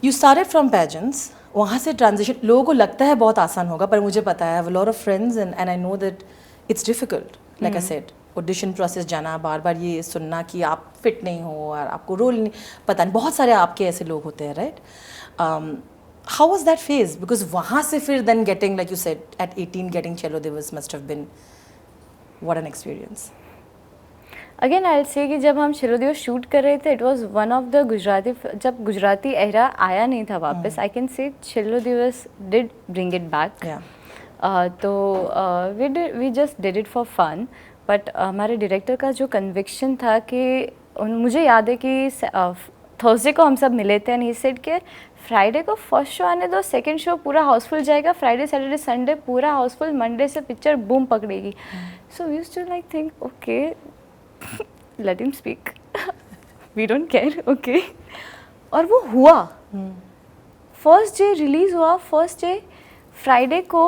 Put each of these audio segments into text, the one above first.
You started from pageants. वहाँ से transition लोगों को लगता है बहुत आसान होगा, पर मुझे पता है I have a lot of friends and I know that it's difficult. Like I said, audition process जाना, बार बार ये सुनना कि आप fit नहीं हो और आपको role नहीं पता नहीं, बहुत सारे आपके ऐसे लोग होते हैं, right? How was that phase? Because वहाँ से फिर then getting, like you said, at 18 getting Cello Divas must have been what an experience. Again I से कि जब हम चलो दिवस शूट कर रहे थे it was one of the Gujarati, जब गुजराती एरा आया नहीं था वापस, आई कैन से चलो दिवस डिड ब्रिंग इट बैक. तो we just did it for fun. But हमारे डायरेक्टर का जो कन्विक्शन था कि मुझे याद है कि थर्सडे को हम सब मिले थे एंड ही सेड कि फ्राइडे को फर्स्ट शो आने दो, सेकंड शो पूरा हाउसफुल जाएगा, फ्राइडे सैटरडे संडे पूरा हाउसफुल, मंडे से पिक्चर बूम पकड़ेगी. So we used to like think okay let him speak. We don't care, okay. और वो हुआ. फर्स्ट डे रिलीज हुआ, फर्स्ट डे फ्राइडे को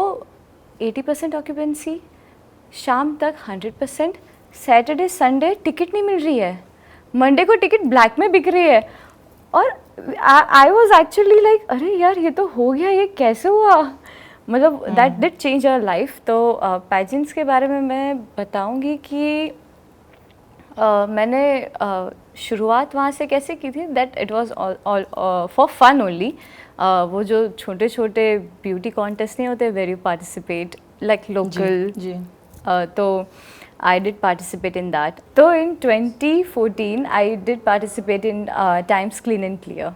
80% ऑक्यूपेंसी, शाम तक 100%, सैटरडे संडे टिकट नहीं मिल रही है, मंडे को टिकट ब्लैक में बिक रही है. और आई वॉज एक्चुअली लाइक अरे यार ये तो हो गया, ये कैसे हुआ, मतलब that did change our life. तो पैजेंट्स के बारे में मैं बताऊंगी कि मैंने शुरुआत वहाँ से कैसे की थी, that it was for fun only. वो जो छोटे छोटे ब्यूटी कॉन्टेस्ट नहीं होते where you participate like local, तो I did participate in that. तो in 2014 I did participate in Times clean and clear.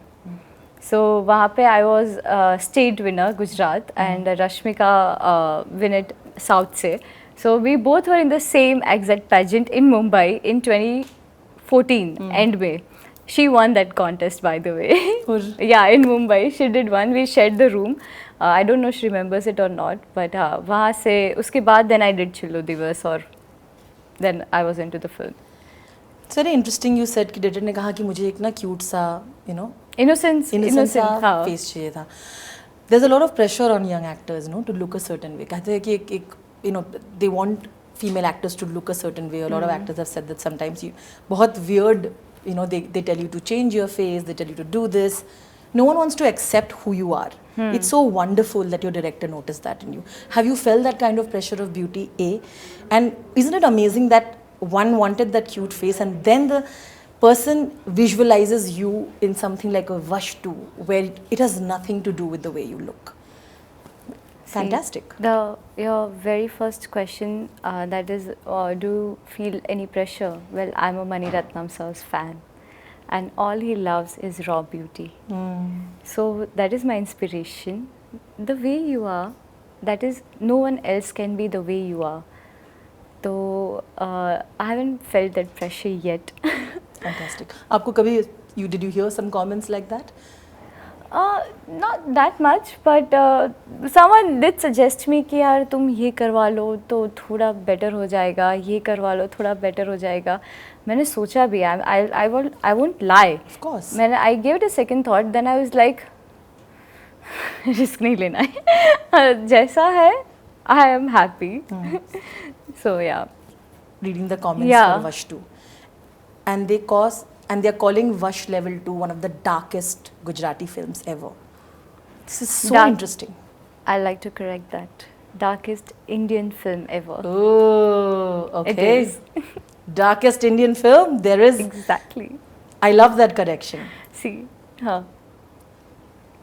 So वहाँ पे I was state winner Gujarat and Rashmika win it south से. So we both were in the same exact pageant in Mumbai in 2014 end May. She won that contest, by the way. Yeah, in Mumbai she did one. We shared the room. I don't know if she remembers it or not, but वहाँ से उसके बाद then I did Chillo Divas और then I was into the film. It's very interesting you said कि director ने कहा कि मुझे एक ना cute सा innocent face चाहिए था. There's a lot of pressure on young actors, to look a certain way. कहते हैं कि एक they want female actors to look a certain way. A lot of actors have said that sometimes बहुत weird, they tell you to change your face, they tell you to do this. No one wants to accept who you are. It's so wonderful that your director noticed that in you. Have you felt that kind of pressure of beauty, A? And isn't it amazing that one wanted that cute face and then the person visualizes you in something like a Vash 2 where it has nothing to do with the way you look. Fantastic. Your very first question, that is, do you feel any pressure? Well, I'm a Mani Ratnam sir's fan, and all he loves is raw beauty. So that is my inspiration. The way you are, that is, no one else can be the way you are. So I haven't felt that pressure yet. Fantastic. आपको कभी did you hear some comments like that? Not that much, but someone did suggest me कि यार तुम ये करवा लो तो थोड़ा better हो जाएगा, ये करवा लो थोड़ा better हो जाएगा. मैंने सोचा भी, I won't lie. Of course. I gave it a second thought, then I was like, risk नहीं लेना है. जैसा है, I am happy. So yeah. Reading the comments for Vash 2, and they're calling Vash Level 2 one of the darkest Gujarati films ever. This is so interesting. I like to correct that. Darkest Indian film ever. Oh, okay. It is. Darkest Indian film? There is. Exactly. I love that correction. See, हाँ.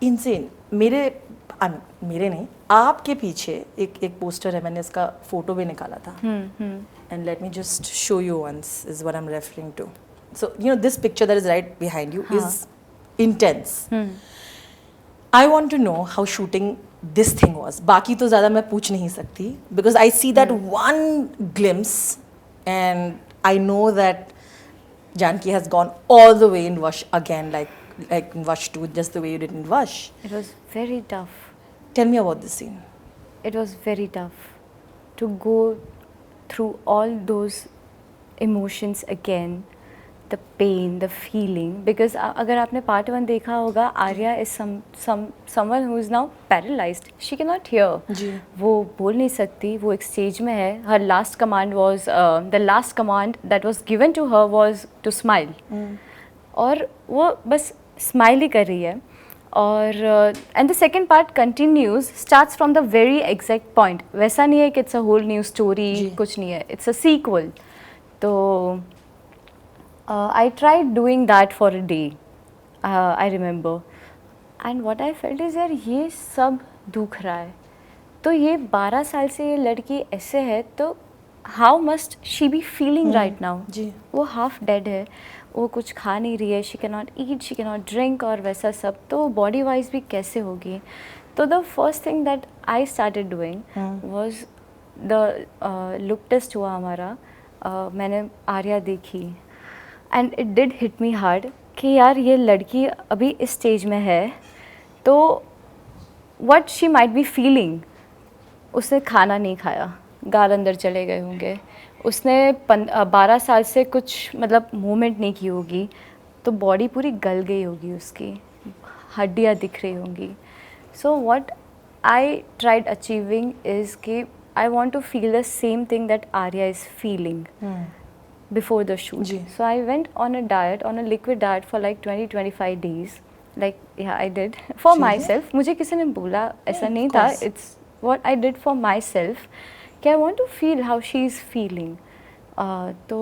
Insane. मेरे नहीं, आपके पीछे एक poster है, मैंने इसका photo भी निकाला था. And let me just show you once is what I'm referring to. So, this picture that is right behind you is intense. I want to know how shooting this thing was. बाकी तो ज़्यादा मैं पूछ नहीं सकती because I see that one glimpse and I know that Janki has gone all the way in Vash again, like in Vash 2, just the way you did in Vash. It was very tough. Tell me about this scene. It was very tough to go through all those emotions again. The pain, the feeling, because अगर आपने part 1 देखा होगा, Arya is someone who is now paralyzed. She cannot hear. जी. वो बोल नहीं सकती, वो एक stage में है. Her last command was the last command that was given to her was to smile. और वो बस smile ही कर रही है. और and the second part continues starts from the very exact point. वैसा नहीं है कि it's a whole new story, कुछ नहीं है, इट्स अ सीक्वल. तो I tried doing that for a day, I remember. And what I felt is यार ये सब दुख रहा है, तो ये 12 साल से ये लड़की ऐसे है, तो how must she be feeling right now. जी. वो हाफ डेड है, वो कुछ खा नहीं रही है, she can not eat, she can not drink और वैसा सब, तो बॉडी वाइज भी कैसे होगी. तो the first thing that I started doing was the look test हुआ हमारा. मैंने आर्या देखी and it did hit me hard कि यार ये लड़की अभी इस स्टेज में है, तो what she might be feeling. उसने खाना नहीं खाया, गाल अंदर चले गए होंगे, उसने 12 साल से कुछ मतलब मूवमेंट नहीं की होगी, तो बॉडी पूरी गल गई होगी, उसकी हड्डियाँ दिख रही होंगी. So what I tried achieving is कि I want to feel the same thing that Arya is feeling before the shoot. जी. So I went on a diet, on a liquid diet for like 20-25 days. Like yeah, I did for myself. मुझे किसी ने बोला ऐसा नहीं था. It's what I did for myself. कि I want to feel how she is feeling. तो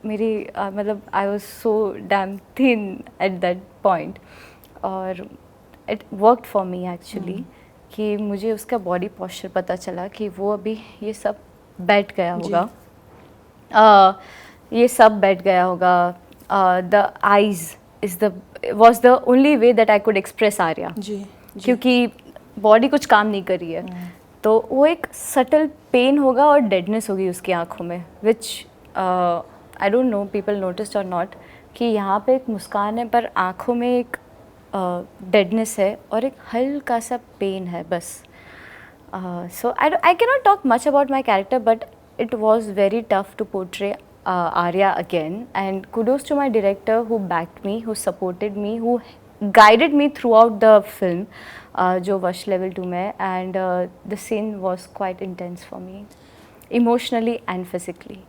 मेरी मतलब I was so damn thin at that point. और it worked for me actually. कि मुझे उसका body posture पता चला कि वो अभी ये सब बैठ गया होगा. ये सब बैठ गया होगा. The eyes is the was the only way that I could express Arya. क्योंकि बॉडी कुछ काम नहीं कर रही है, तो वो एक सटल पेन होगा और डेडनेस होगी उसकी आंखों में, which I don't know people noticed और नॉट, कि यहाँ पे एक मुस्कान है पर आंखों में एक डेडनेस है और एक हल्का सा पेन है बस. So I can not talk much about my character, but it was very tough to portray Arya again, and kudos to my director who backed me, who supported me, who guided me throughout the film, जो Vash Level 2 में, and the scene was quite intense for me, emotionally and physically.